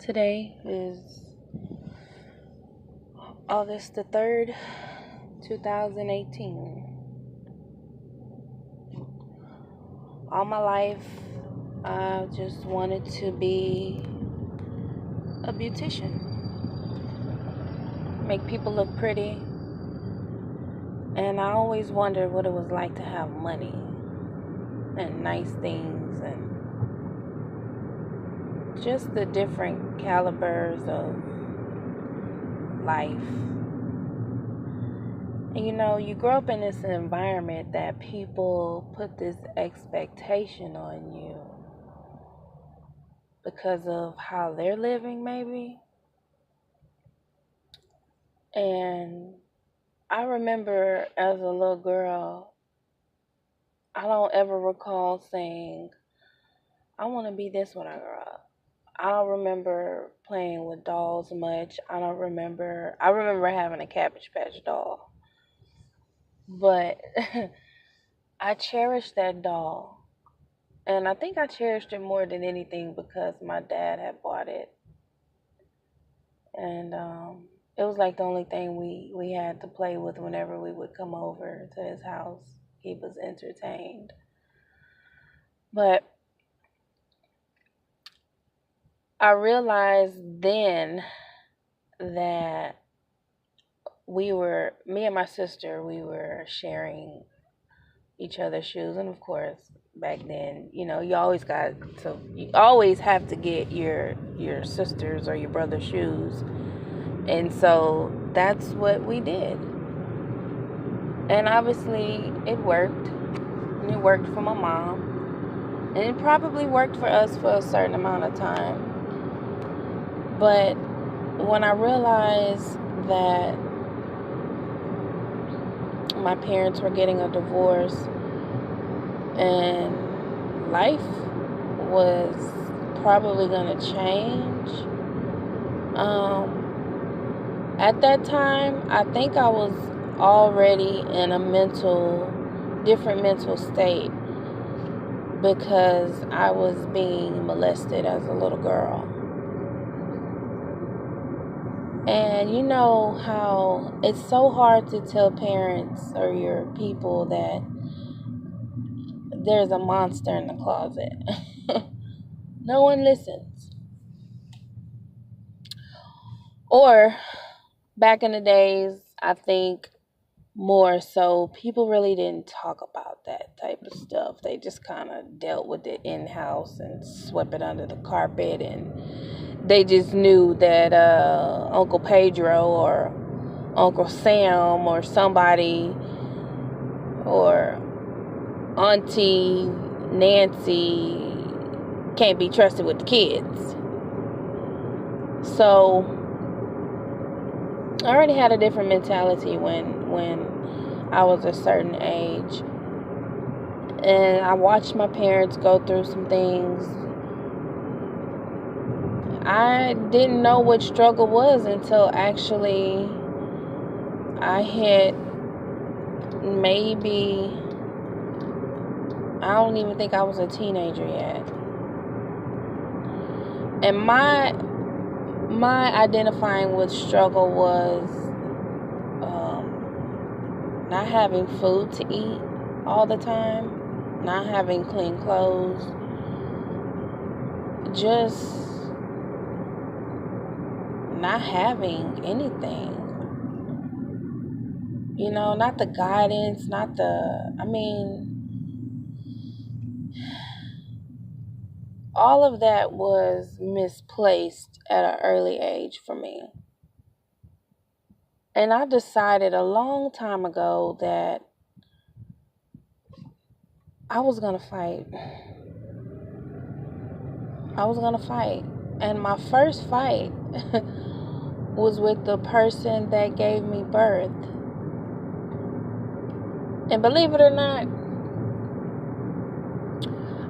Today is August the 3rd, 2018. All my life, I just wanted to be a beautician, make people look pretty, and I always wondered what it was like to have money and nice things and just the different calibers of life. And you grow up in this environment that people put this expectation on you because of how they're living, maybe. And I remember as a little girl, I don't ever recall saying, I want to be this when I grow up. I don't remember playing with dolls much. I remember having a Cabbage Patch doll. But I cherished that doll. And I think I cherished it more than anything because my dad had bought it. And it was like the only thing we had to play with whenever we would come over to his house. He was entertained. But I realized then that me and my sister, we were sharing each other's shoes. And of course, back then, you always have to get your sister's or your brother's shoes. And so that's what we did. And obviously it worked. And it worked for my mom. And it probably worked for us for a certain amount of time. But when I realized that my parents were getting a divorce and life was probably going to change, at that time, I think I was already in a different mental state because I was being molested as a little girl. And you know how it's so hard to tell parents or your people that there's a monster in the closet. No one listens. Or back in the days, I think more so people really didn't talk about that type of stuff. They just kind of dealt with it in-house and swept it under the carpet, and they just knew that Uncle Pedro or Uncle Sam or somebody or Auntie Nancy can't be trusted with the kids. So I already had a different mentality when I was a certain age. And I watched my parents go through some things. I didn't know what struggle was until actually I hit maybe, I don't even think I was a teenager yet. And my identifying with struggle was not having food to eat all the time, not having clean clothes, just not having anything. Not the guidance, all of that was misplaced at an early age for me. And I decided a long time ago that I was going to fight. And my first fight was with the person that gave me birth. And believe it or not,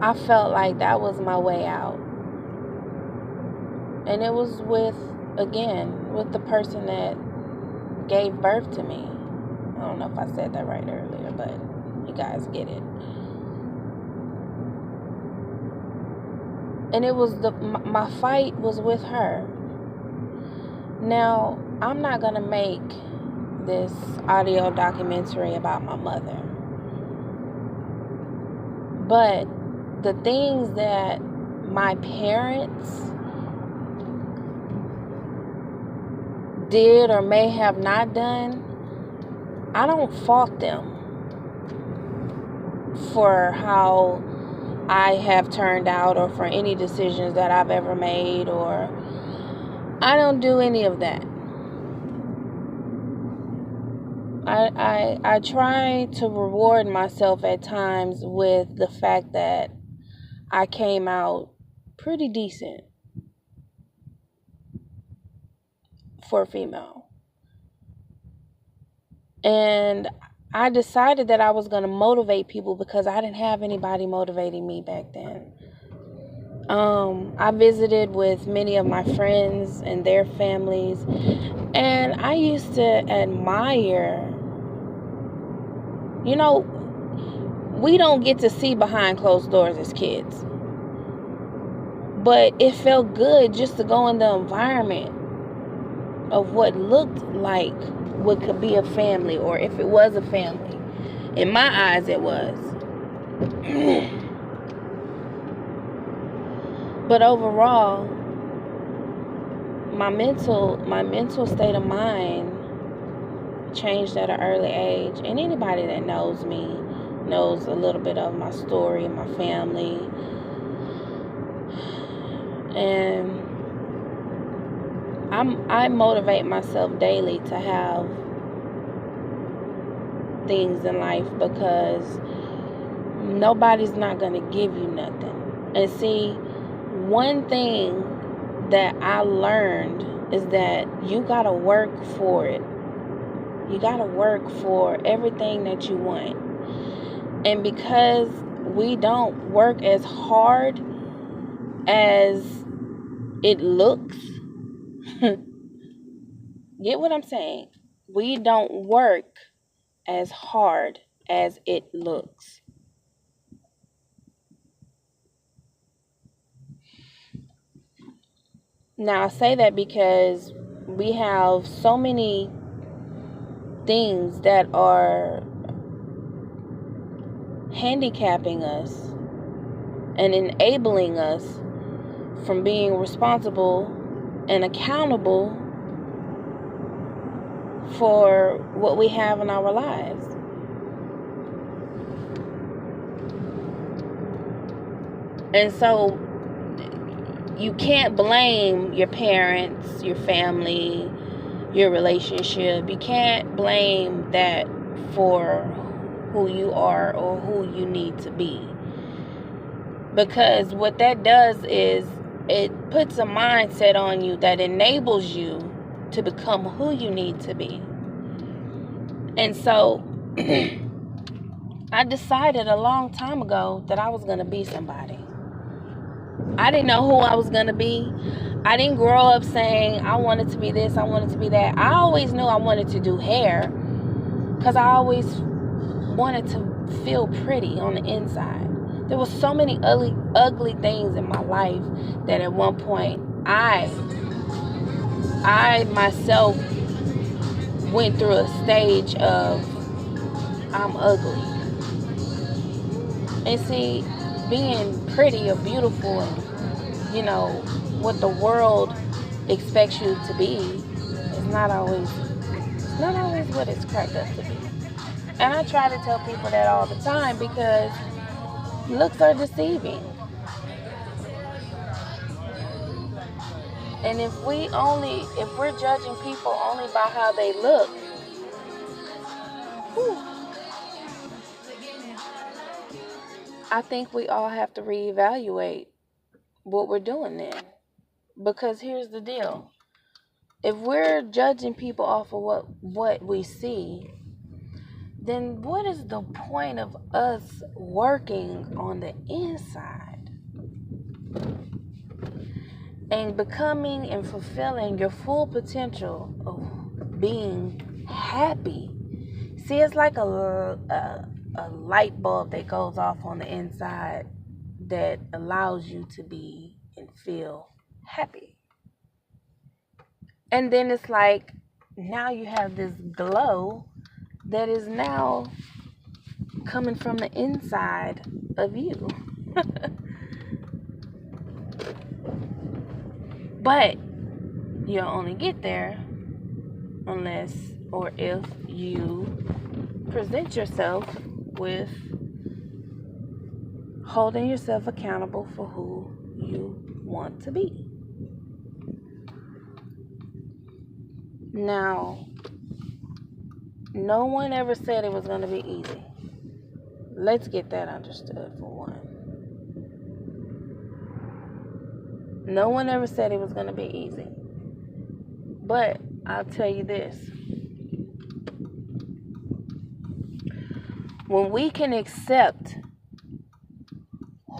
I felt like that was my way out. And it was with the person that gave birth to me. I don't know if I said that right earlier, but you guys get it. And it was my fight was with her. Now, I'm not going to make this audio documentary about my mother. But the things that my parents did or may have not done, I don't fault them for how I have turned out or for any decisions that I've ever made, or I don't do any of that. I try to reward myself at times with the fact that I came out pretty decent for a female. And I decided that I was going to motivate people because I didn't have anybody motivating me back then. I visited with many of my friends and their families, and I used to admire, we don't get to see behind closed doors as kids, but it felt good just to go in the environment of what looked like what could be a family, or if it was a family. In my eyes, it was. But overall, my mental state of mind changed at an early age. And anybody that knows me knows a little bit of my story and my family. And I motivate myself daily to have things in life, because nobody's not going to give you nothing. And see, one thing that I learned is that you got to work for it. You got to work for everything that you want. And because we don't work as hard as it looks, get what I'm saying? We don't work as hard as it looks. Now, I say that because we have so many things that are handicapping us and enabling us from being responsible and accountable for what we have in our lives. And so you can't blame your parents, your family, your relationship. You can't blame that for who you are or who you need to be. Because what that does is it puts a mindset on you that enables you to become who you need to be. And so I decided a long time ago that I was going to be somebody. I didn't know who I was going to be. I didn't grow up saying I wanted to be this, I wanted to be that. I always knew I wanted to do hair because I always wanted to feel pretty on the inside. There were so many ugly things in my life that at one point I myself went through a stage of I'm ugly. And see, being pretty or beautiful and, what the world expects you to be is not always what it's cracked up to be. And I try to tell people that all the time because looks are deceiving. And if we're judging people only by how they look, I think we all have to reevaluate what we're doing then. Because here's the deal. If we're judging people off of what we see, then what is the point of us working on the inside and becoming and fulfilling your full potential of being happy? See, it's like a light bulb that goes off on the inside that allows you to be and feel happy. And then it's like now you have this glow that is now coming from the inside of you. But you'll only get there unless or if you present yourself with holding yourself accountable for who you want to be. Now, no one ever said it was going to be easy. Let's get that understood for one. No one ever said it was going to be easy. But I'll tell you this. When we can accept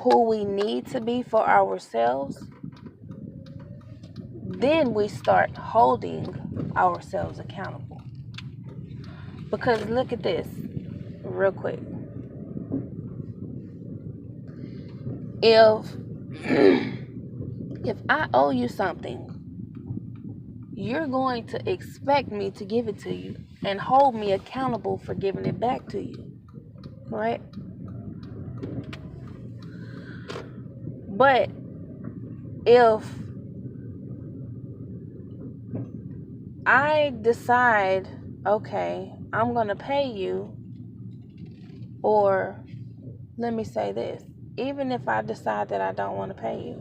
who we need to be for ourselves, then we start holding ourselves accountable. Because look at this real quick. If I owe you something, you're going to expect me to give it to you and hold me accountable for giving it back to you. Right? But if I decide, okay, I'm going to pay you, or let me say this, even if I decide that I don't want to pay you,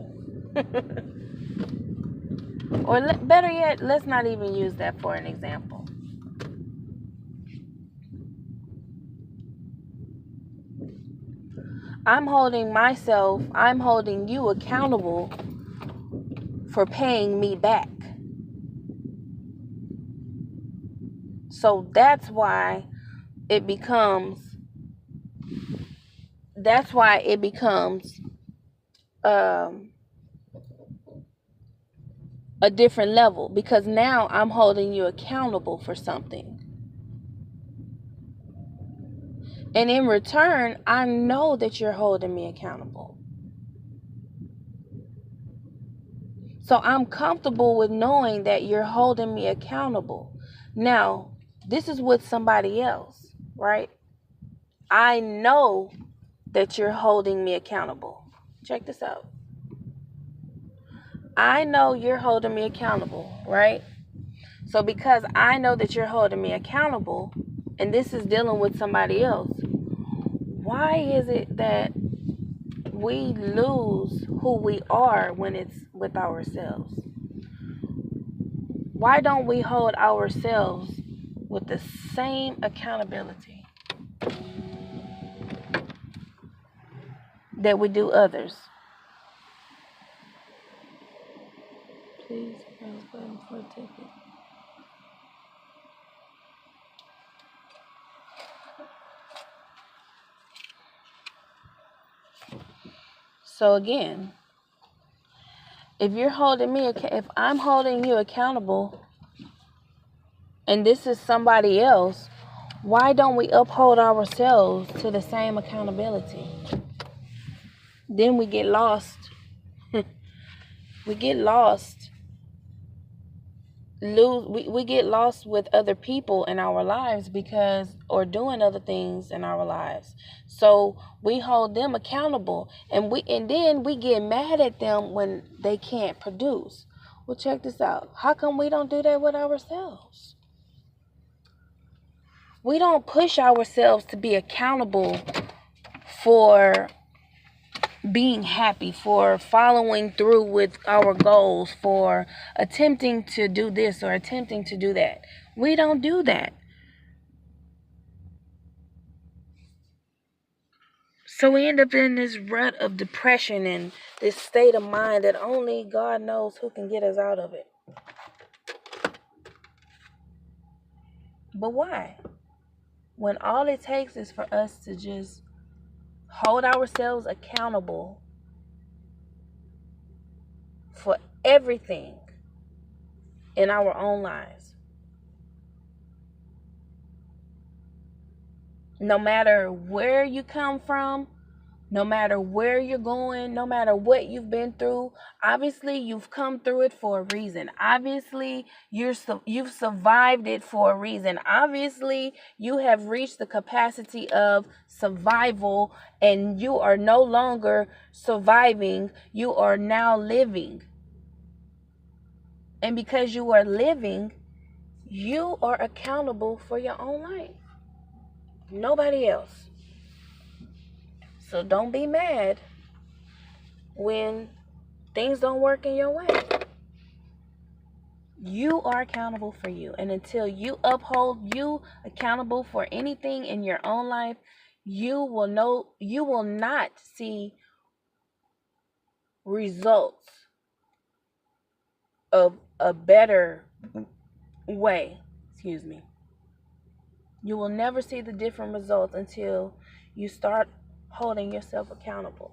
or better yet, let's not even use that for an example. I'm holding you accountable for paying me back. So that's why it becomes a different level, because now I'm holding you accountable for something. And in return, I know that you're holding me accountable. So I'm comfortable with knowing that you're holding me accountable. Now, this is with somebody else, right? I know that you're holding me accountable. Check this out. I know you're holding me accountable, right? So because I know that you're holding me accountable, and this is dealing with somebody else, why is it that we lose who we are when it's with ourselves? Why don't we hold ourselves with the same accountability that we do others? Please press button for a ticket. So again, if I'm holding you accountable, and this is somebody else, why don't we uphold ourselves to the same accountability? Then we get lost. We get lost. We get lost with other people in our lives or doing other things in our lives. So we hold them accountable, and then we get mad at them when they can't produce. Well, check this out. How come we don't do that with ourselves? We don't push ourselves to be accountable for being happy, for following through with our goals, for attempting to do this or attempting to do that. We don't do that. So we end up in this rut of depression and this state of mind that only God knows who can get us out of it. But why? When all it takes is for us to just hold ourselves accountable for everything in our own lives. No matter where you come from, No matter where you're going, no matter what you've been through, obviously you've come through it for a reason. Obviously you've survived it for a reason. Obviously you have reached the capacity of survival, and you are no longer surviving, you are now living. And because you are living, you are accountable for your own life. Nobody else. So don't be mad when things don't work in your way. You are accountable for you. And until you uphold you accountable for anything in your own life, you will not see results of a better way. Excuse me. You will never see the different results until you start holding yourself accountable.